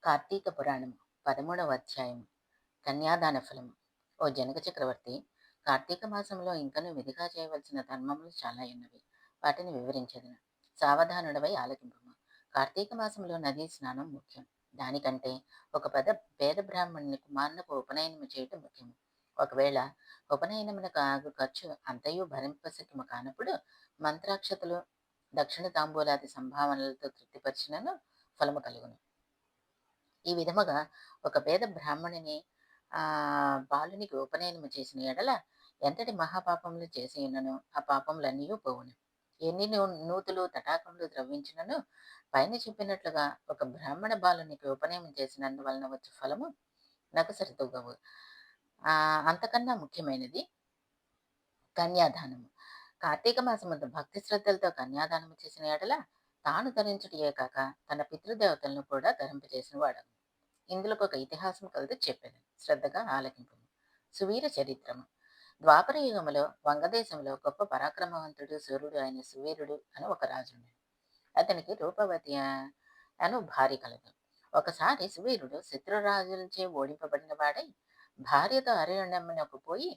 కార్తీక పురాణం 13వ అధ్యాయం కన్యాదాన ఫలము. ఓ జనక చక్రవర్తి, కార్తీక మాసంలో ఇంకనూ విధిగా చేయవలసిన ధర్మములు చాలా ఉన్నవి. వాటిని వివరించదను. సావధానుడవై ఆలకింపుము. కార్తీక మాసంలో నదీ స్నానం ముఖ్యం. దానికంటే ఒక పేద బ్రాహ్మణుని కుమారునకు ఉపనయనము చేయటం ముఖ్యము. ఒకవేళ ఉపనయనమునకు ఆగు ఖర్చు అంతయు భరింపశక్యము కానప్పుడు మంత్రాక్షతలు, దక్షిణ తాంబూలాది సంభావనలతో తృప్తిపరిచినను ఫలము కలుగును. ఈ విధముగా ఒక పేద బ్రాహ్మణుని బాలునికి ఉపనయనము చేసిన ఎడల ఎంతటి మహాపాపములు చేసి ఉన్నను ఆ పాపములన్నీ పోవును. ఎన్ని నూతులు తటాకములు ద్రవించినను పైన చెప్పినట్లుగా ఒక బ్రాహ్మణ బాలునికి ఉపనయనం చేసినందువలన వచ్చే ఫలము నాకు సరితూగవు. అంతకన్నా ముఖ్యమైనది కన్యాదానము. కార్తీక మాసమందు భక్తి శ్రద్ధలతో కన్యాదానము చేసిన ఎడల తాను ధరించుటయే కాక తన పితృదేవతలను కూడా ధరింపజేసిన వాడను. ఇందులో ఒక ఇతిహాసం కలదు చెప్పాను, శ్రద్ధగా ఆలకింపు. సువీర చరిత్రము. ద్వాపర యుగములో వంగదేశంలో గొప్ప పరాక్రమవంతుడు సూర్యుడు అయిన సువీరుడు అని ఒక రాజుండు. అతనికి రూపవతి అను భార్య కలదు. ఒకసారి సువీరుడు శత్రురాజులచే ఓడింపబడిన వాడై భార్యతో అరణ్యమునకు పోయి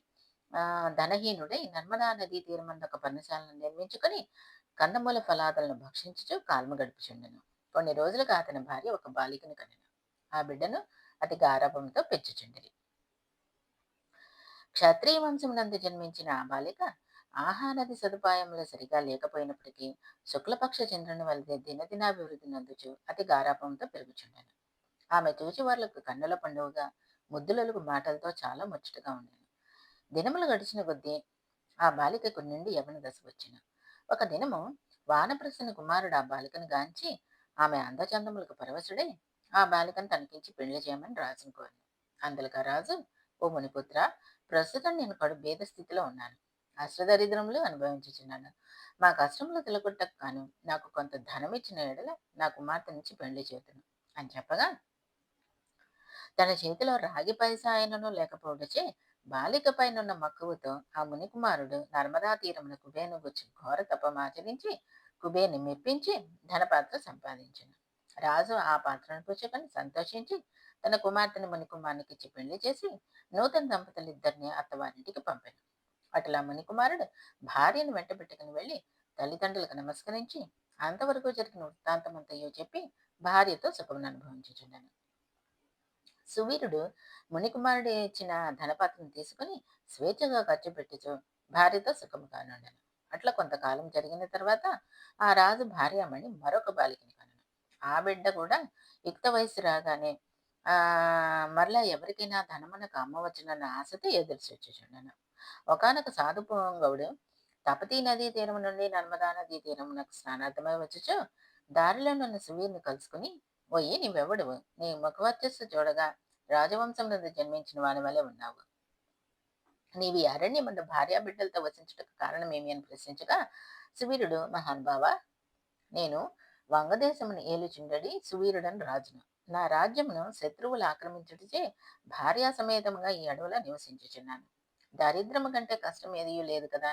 ధనహీనుడై నర్మదా నదీ తీరమందు ఒక పర్ణశాలను నిర్మించుకొని కందమూల ఫలాదులను భక్షించుచు కాల్మ గడుపుచుండెను. కొన్ని రోజులుగా అతని భార్య ఒక బాలికను కనెను. ఆ బిడ్డను అతి గారాభంతో పెంచుచుండిరి. క్షత్రియ వంశమునందు జన్మించిన ఆ బాలిక ఆహారాది సదుపాయములు సరిగా లేకపోయినప్పటికీ శుక్లపక్ష చంద్రుని వలె దినదినాభివృద్ధి నందుచు అతి గారాభంతో పెరుగుచుండెను. ఆమె చూచి వాళ్లకు కన్నుల పండుగగా ముద్దులకు మాటలతో చాలా ముచ్చటగా ఉండెను. దినములు గడిచిన కొద్దీ ఆ బాలికకు నిండి యవన దశ వచ్చిన. ఒక దినము వానప్రసన్న కుమారుడు ఆ బాలికను గాంచి ఆమె అందచందములకు పరవశుడై ఆ బాలికను తనకించి పెళ్లి చేయమని రాజును కోరాను. అందులో రాజు, ఓ మునిపుత్ర, ప్రస్తుతం నేను కడు భేద స్థితిలో ఉన్నాను. అష్టదరిద్రములు అనుభవించుచున్నాను. మా కష్టములు తెలగొట్టకు కాను నాకు కొంత ధనం ఇచ్చిన ఎడల నా కుమార్తె నుంచి పెళ్లి చేతును అని చెప్పగా, తన చేతిలో రాగి పైసా అయినను లేకపోవడచే బాలిక పైనున్న మక్కువతో ఆ మునికుమారుడు నర్మదా తీరమున కుబేను గుచ్చి ఘోర తపమాచరించి కుబేని మెప్పించి ధనపాత్ర సంపాదించను. రాజు ఆ పాత్రను పుచ్చుకొని సంతోషించి తన కుమార్తెను మునికుమారునికి ఇచ్చి పెళ్లి చేసి నూతన దంపతులిద్దరిని అత్తవారింటికి పంపాను. అట్లా మునికుమారుడు భార్యను వెంట పెట్టుకుని వెళ్లి తల్లిదండ్రులకు నమస్కరించి అంతవరకు జరిగిన వృత్తాంతమంతయో చెప్పి భార్యతో సుఖమును అనుభవించుచుండెను. సువీరుడు మునికుమారుడు ఇచ్చిన ధనపాత్రను తీసుకుని స్వేచ్ఛగా ఖర్చు పెట్టుచు భార్యతో సుఖము కానుండెను. అట్లా కొంతకాలం జరిగిన తర్వాత ఆ రాజు భార్యామణి మరొక బాలికని కనెను. ఆ బిడ్డ కూడా యుక్త వయసు రాగానే మరలా ఎవరికైనా ధనమునకు అమ్మవచ్చునన్న ఆశతో ఎదురు చూచుచుండెను. ఒకానొక సాధు పొంగవుడు తపతీ నదీ తీరం నుండి నర్మదా నదీ తీరమునకు స్నానార్థమై వచ్చుచు దారిలోనున్న సువీరుని కలుసుకుని, ఓయి నీవెవడువు? నీ ముఖవర్చస్సు చూడగా రాజవంశం నుండి జన్మించిన వాని వలె ఉన్నావు. నీవి అరణ్యమందు భార్యా బిడ్డలతో వసించుటకు కారణమేమి అని ప్రశ్నించగా, సువీరుడు, మహానుభావ, నేను వంగదేశమును ఏలుచుండడి సువీరుడని రాజును. నా రాజ్యమును శత్రువులు ఆక్రమించుటచే భార్యా సమేతముగా ఈ అడవులో నివసించుచున్నాను. దారిద్రము కంటే కష్టం ఏదియూ లేదు కదా.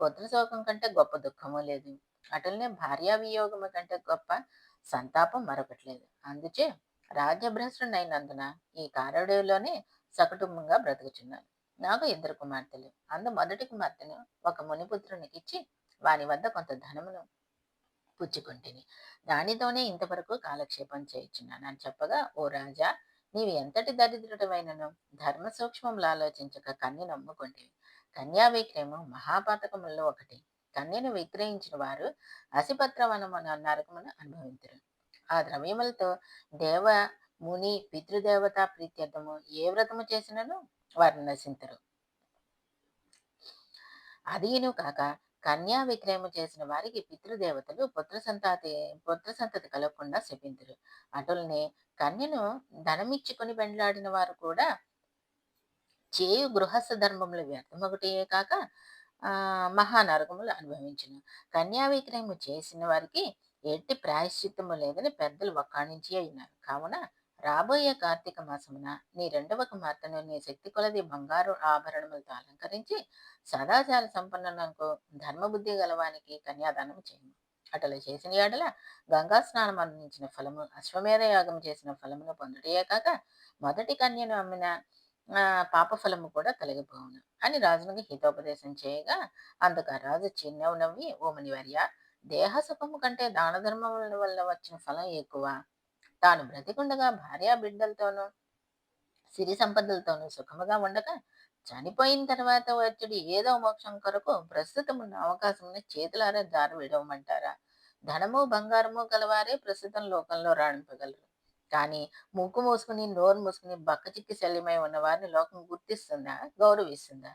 పుత్ర శోకం కంటే గొప్ప దుఃఖము లేదు. అటులనే భార్యా వియోగము కంటే గొప్ప సంతాపం మరొకటి లేదు. అందుచే రాజ్యభ్రష్టునైనందున ఈ కారడవిలోనే సకుటుంబంగా బ్రతుకుచున్నాను. నాకు ఇద్దరు కుమార్తెలు. అందు మొదటి కుమార్తెను ఒక మునిపుత్రునికి ఇచ్చి వాని వద్ద కొంత ధనమును పుచ్చుకుంటుని దానితోనే ఇంతవరకు కాలక్షేపం చేయుచున్నాను అని చెప్పగా, ఓ రాజా, నీవు ఎంతటి దరిద్రుడవైనను ధర్మ సూక్ష్మములు ఆలోచించక కన్యను నమ్ముకుంటేవి. కన్యా విక్రయము మహాపాతకములలో ఒకటి. కన్యను విక్రయించిన వారు అసిపత్రవనమున నరకమును అనుభవించరు. ఆ ద్రవ్యములతో దేవ, ముని, పితృదేవత ప్రీత్యర్థము ఏ వ్రతము చేసినను వారు నశించరు. అదియును కాక కన్యా విక్రయము చేసిన వారికి పితృదేవతలు పుత్ర సంతతి కలగకుండా శపింతురు. అటులనే కన్యను ధనమిచ్చుకొని పెండ్లాడిన వారు కూడా చేయు గృహస్థ ధర్మములు వ్యర్థమొకటే కాక మహానరకములు అనుభవించును. కన్యా విక్రయము చేసిన వారికి ఎట్టి ప్రాయశ్చిత్తము లేదని పెద్దలు వక్కాణించి అయినారు. కావున రాబోయే కార్తీక మాసమున నీ రెండవ కుమార్తెను నీ శక్తి కొలది బంగారు ఆభరణములతో అలంకరించి సదాచార సంపన్నులకు ధర్మబుద్ధి గలవానికి కన్యాదానం చేయము. అటలా చేసిన యెడల గంగా స్నానం అందించిన ఫలము, అశ్వమేధ యాగం చేసిన ఫలమును పొందుటయే కాక, మొదటి కన్యను అమ్మిన పాప ఫలము కూడా తొలగిపోవును అని రాజునికి హితోపదేశం చేయగా, అందుకు ఆ రాజు చిరునవ్వు నవ్వి, "ఓ మునివర్య, దేహ సుఖము కంటే దాన ధర్మముల వల్ల వచ్చిన ఫలం ఎక్కువ. తాను బ్రతికుండగా భార్యా బిడ్డలతోనూ సిరి సంపదలతోనూ సుఖముగా ఉండక, చనిపోయిన తర్వాత వచ్చుడు ఏదో మోక్షం కొరకు ప్రస్తుతమున్న అవకాశముని చేతులారా జార విడవమంటారా? ధనము బంగారము గలవారే ప్రస్తుతం లోకంలో రాణింపగలరు. కానీ ముక్కు మూసుకుని నోరు మూసుకుని బక్కచిక్కి శల్యమై ఉన్న వారిని లోకం గుర్తిస్తుందా, గౌరవిస్తుందా?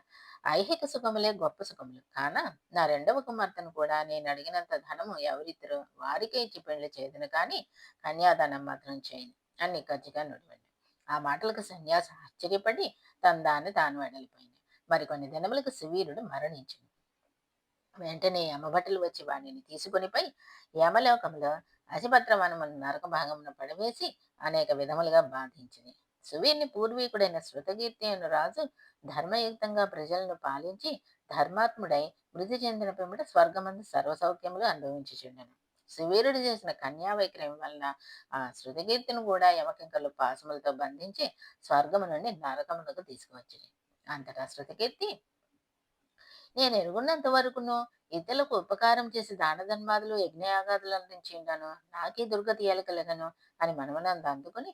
ఐహిక సుఖములే గొప్ప సుఖములు కాన, నా రెండవ కుమార్తెను కూడా నేను అడిగినంత ధనము ఎవరిద్దరో వారికే ఇచ్చి పెళ్లి చేయదును కానీ కన్యాదానం మాత్రం చేయను అని కచ్చిగా నుడివండి. ఆ మాటలకు సన్యాసి ఆశ్చర్యపడి తన దాన్ని తాను వెడలిపోయింది. మరికొన్ని దినములకు సువీరుడు మరణించింది. వెంటనే యమభటులు వచ్చి వాడిని తీసుకొని పోయి యమలోకములో అసిపత్రవనమున నరక భాగమున పడవేసి అనేక విధములుగా బాధించింది. సువీర్ని పూర్వీకుడైన శృతకీర్తి అను రాజు ధర్మయుక్తంగా ప్రజలను పాలించి ధర్మాత్ముడై మృతి చెందిన పిమ్మట స్వర్గమందు సర్వసౌఖ్యములు అనుభవించుచుండెను. సువీరుడు చేసిన కన్యా వైక్రయం వలన ఆ శృతకీర్తిని కూడా యమకింకర్లు పాశములతో బంధించి స్వర్గము నుండి నరకమునకు తీసుకువచ్చింది. అంతటా శృతకీర్తి, నేను ఎరుగున్నంత వరకును ఇతరులకు ఉపకారం చేసి దాన ధర్మాదులు యజ్ఞయాగాదులు అందించిండాను, నాకే దుర్గతి ఎలకలగను అని మనవనంద అందుకుని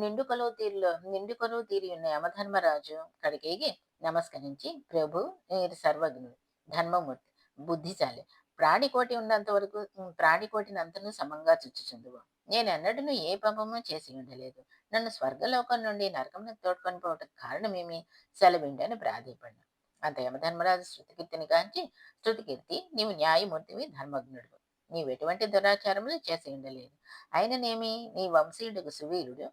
నిండు కొలువు తీరి ఉన్న యమధర్మరాజు కడికేగి నమస్కరించి, ప్రభు, మీరు సర్వజ్ఞుడు, ధర్మమూర్తి, బుద్ధిశాలి, ప్రాణికోటి ఉన్నంత వరకు ప్రాణికోటిని అంతను సమంగా చుచ్చుచుందువు. నేను ఎన్నడూ ఏ పాపము చేసి ఉండలేదు. నన్ను స్వర్గలోకం నుండి నరకమును తోడ్కొని పోవటం కారణమేమి, సెలవిండి అని ప్రాధేయపడ్డాను. అంత యమధర్మరాజు శృతికీర్తిని గాంచి, శృతికీర్తి, నీవు న్యాయమూర్తివి, ధర్మజ్ఞుడు, నీవెటువంటి దురాచారములు చేసి ఉండలేదు. అయిననేమి, నీ వంశీయుడు సువీరుడు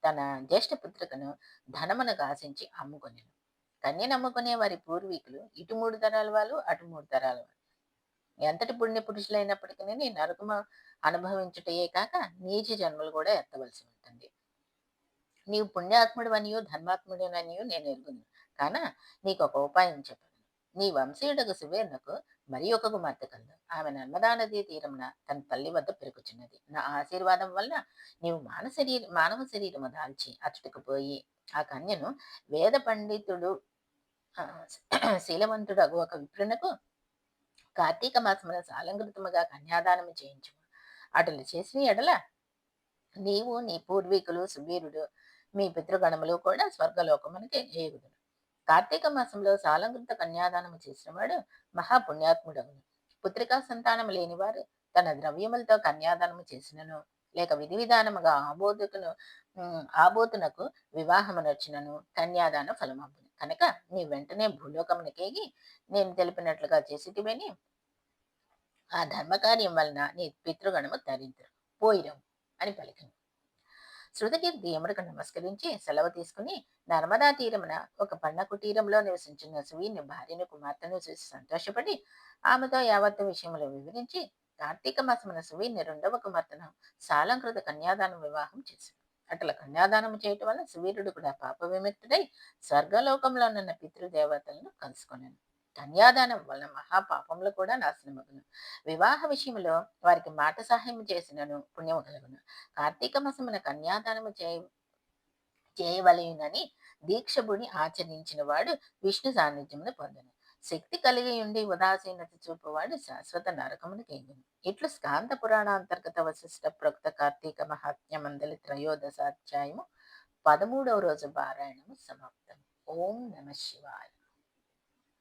తన జ్యేష్ఠ పుత్రికను ధనమునకు ఆశించి అమ్ముకొనెను. కన్యను అమ్ముకునే వారి పూర్వీకులు ఇటు 3 తరాల వాళ్ళు, అటు 3 తరాల వాళ్ళు. ఎంతటి పుణ్య పురుషులైనప్పటికీ నరకము అనుభవించుటయే కాక నీచ జన్మలు కూడా ఎత్తవలసి ఉంటుంది. నీవు పుణ్యాత్ముడవనియు ధర్మాత్ముడవనియు నేను ఎరుగుదును కాన, నీకు ఒక ఉపాయం చెప్పను. నీ వంశీయుడకు సువేర్ణకు మరి ఒక కుమార్తె కలదు. ఆమె నర్మదా నదీ తీరమున తన తల్లి వద్ద పెరుగుచున్నది. నా ఆశీర్వాదం వల్ల నీవు మానవ శరీరము దాల్చి అచ్చటకు పోయి ఆ కన్యను వేద పండితుడు ఆ, శీలవంతుడు అగు ఒక విప్రునకు కార్తీక మాసమున సాలంకృతముగా కన్యాదానము చేయించు. అటులు చేసిన ఎడల నీవు నీ పూర్వీకులు సువీరుడు మీ పితృగణములు కూడా స్వర్గలోకమునికి ఏగుదురు. కార్తీక మాసంలో సాలంకృత కన్యాదానము చేసినవాడు మహాపుణ్యాత్ముడవును. పుత్రికా సంతానము లేనివారు తన ద్రవ్యములతో కన్యాదానము చేసినను, లేక విధి విధానముగా ఆబోతునకు వివాహము నచ్చినను కన్యాదాన ఫలమబ్బును. కనుక నీ వెంటనే భూలోకమునికేగి నేను తెలిపినట్లుగా చేసిటివని ఆ ధర్మకార్యం వలన నీ పితృగణము తరింతురు, పోయిరము అని పలికిను. శృతకీర్తి యముడికి నమస్కరించి సెలవు తీసుకుని నర్మదా తీరమున ఒక పన్న కుటీరంలో నివసించిన సువీని భార్యను కుమార్తెను చూసి సంతోషపడి ఆమెతో యావత్తు విషయములు వివరించి కార్తీక మాసమున సువీని రెండవ కుమార్తెను సాలంకృత కన్యాదానం వివాహం చేశాడు. అట్లా కన్యాదానం చేయటం వల్ల సువీరుడు కూడా పాప విముక్తుడై స్వర్గలోకంలో ఉన్న పితృదేవతలను కలుసుకున్నాను. కన్యాదానం వలన మహాపాపములు కూడా నాశనమగును. వివాహ విషయంలో వారికి మాట సహాయం చేసినను పుణ్యము కలుగును. కార్తీక మాసమున కన్యాదానము చేయవలయునని దీక్షభుని ఆచరించిన వాడు విష్ణు సాన్నిధ్యమును పొందును. శక్తి కలిగి ఉండి ఉదాసీనత చూపువాడు శాశ్వత నరకమునికి ఎగును. ఇట్లు స్కాంద పురాణాంతర్గత వశిష్ట ప్రోక్త కార్తీక మహాత్మ్య మందలి త్రయోదశాధ్యాయము 13వ రోజు పారాయణము సమాప్తం. ఓం నమ శివాయ.